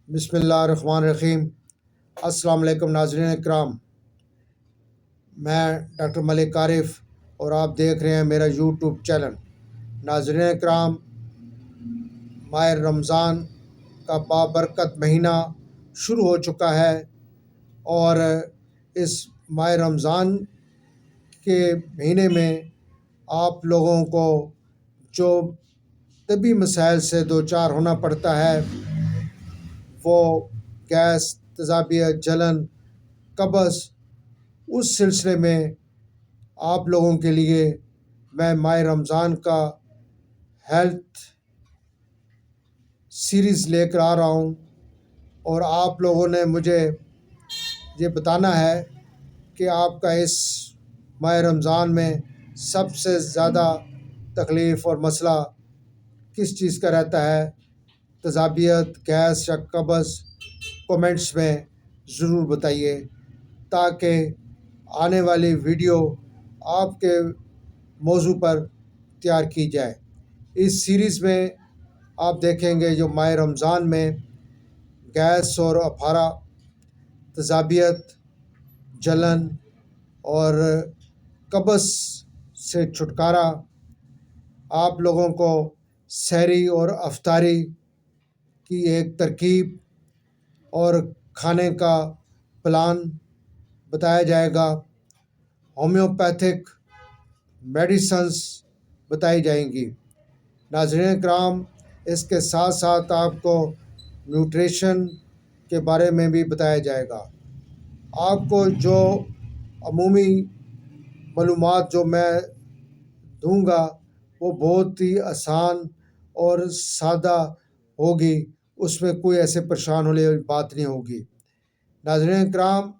بسم اللہ الرحمن الرحیم۔ السلام علیکم ناظرین اکرام، میں ڈاکٹر ملک عارف اور آپ دیکھ رہے ہیں میرا یوٹیوب چینل۔ ناظرین اکرام، ماہ رمضان کا بابرکت مہینہ شروع ہو چکا ہے، اور اس ماہ رمضان کے مہینے میں آپ لوگوں کو جو طبی مسائل سے دوچار ہونا پڑتا ہے، وہ گیس، تیزابیت، جلن، قبض، اس سلسلے میں آپ لوگوں کے لیے میں ماہ رمضان کا ہیلتھ سیریز لے کر آ رہا ہوں، اور آپ لوگوں نے مجھے یہ بتانا ہے کہ آپ کا اس ماہ رمضان میں سب سے زیادہ تکلیف اور مسئلہ کس چیز کا رہتا ہے۔ تیزابیت، گیس یا قبض کومنٹس میں ضرور بتائیے، تاکہ آنے والی ویڈیو آپ کے موضوع پر تیار کی جائے۔ اس سیریز میں آپ دیکھیں گے جو ماہ رمضان میں گیس اور اپھارا، تیزابیت، جلن اور قبض سے چھٹکارا، آپ لوگوں کو سحری اور افطاری کی ایک ترکیب اور کھانے کا پلان بتایا جائے گا، ہومیوپیتھک میڈیسنز بتائی جائیں گی۔ ناظرین اکرام، اس کے ساتھ ساتھ آپ کو نیوٹریشن کے بارے میں بھی بتایا جائے گا۔ آپ کو جو عمومی معلومات جو میں دوں گا وہ بہت ہی آسان اور سادہ ہوگی، اس میں کوئی ایسے پریشان ہونے والی بات نہیں ہوگی۔ ناظرین اکرام،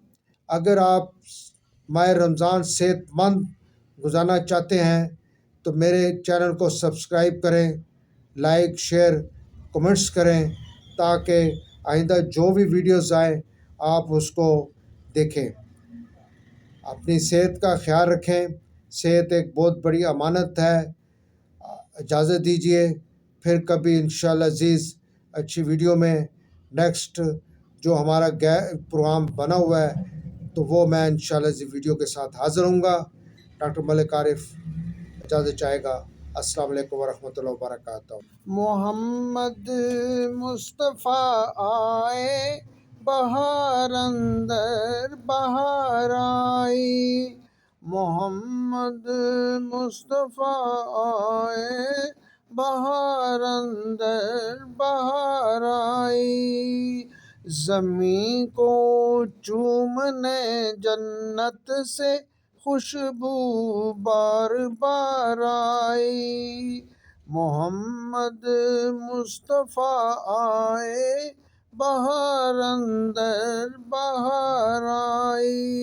اگر آپ ماہ رمضان صحت مند گزارنا چاہتے ہیں تو میرے چینل کو سبسکرائب کریں، لائک، شیئر، کمنٹس کریں، تاکہ آئندہ جو بھی ویڈیوز آئیں آپ اس کو دیکھیں۔ اپنی صحت کا خیال رکھیں، صحت ایک بہت بڑی امانت ہے۔ اجازت دیجیے، پھر کبھی انشاءاللہ عزیز اچھی ویڈیو میں نیکسٹ جو ہمارا پروگرام بنا ہوا ہے تو وہ میں انشاءاللہ عزیز ویڈیو کے ساتھ حاضر ہوں گا۔ ڈاکٹر ملک عارف اجازت چاہے گا۔ السلام علیکم ورحمۃ اللہ وبرکاتہ۔ محمد مصطفیٰ آئے، بہار اندر بہار آئی۔ محمد مصطفیٰ آئے، بہار اندر بہار آئی۔ زمین کو چومنے جنت سے خوشبو بار بار آئی۔ محمد مصطفیٰ آئے، بہار اندر بہار آئی۔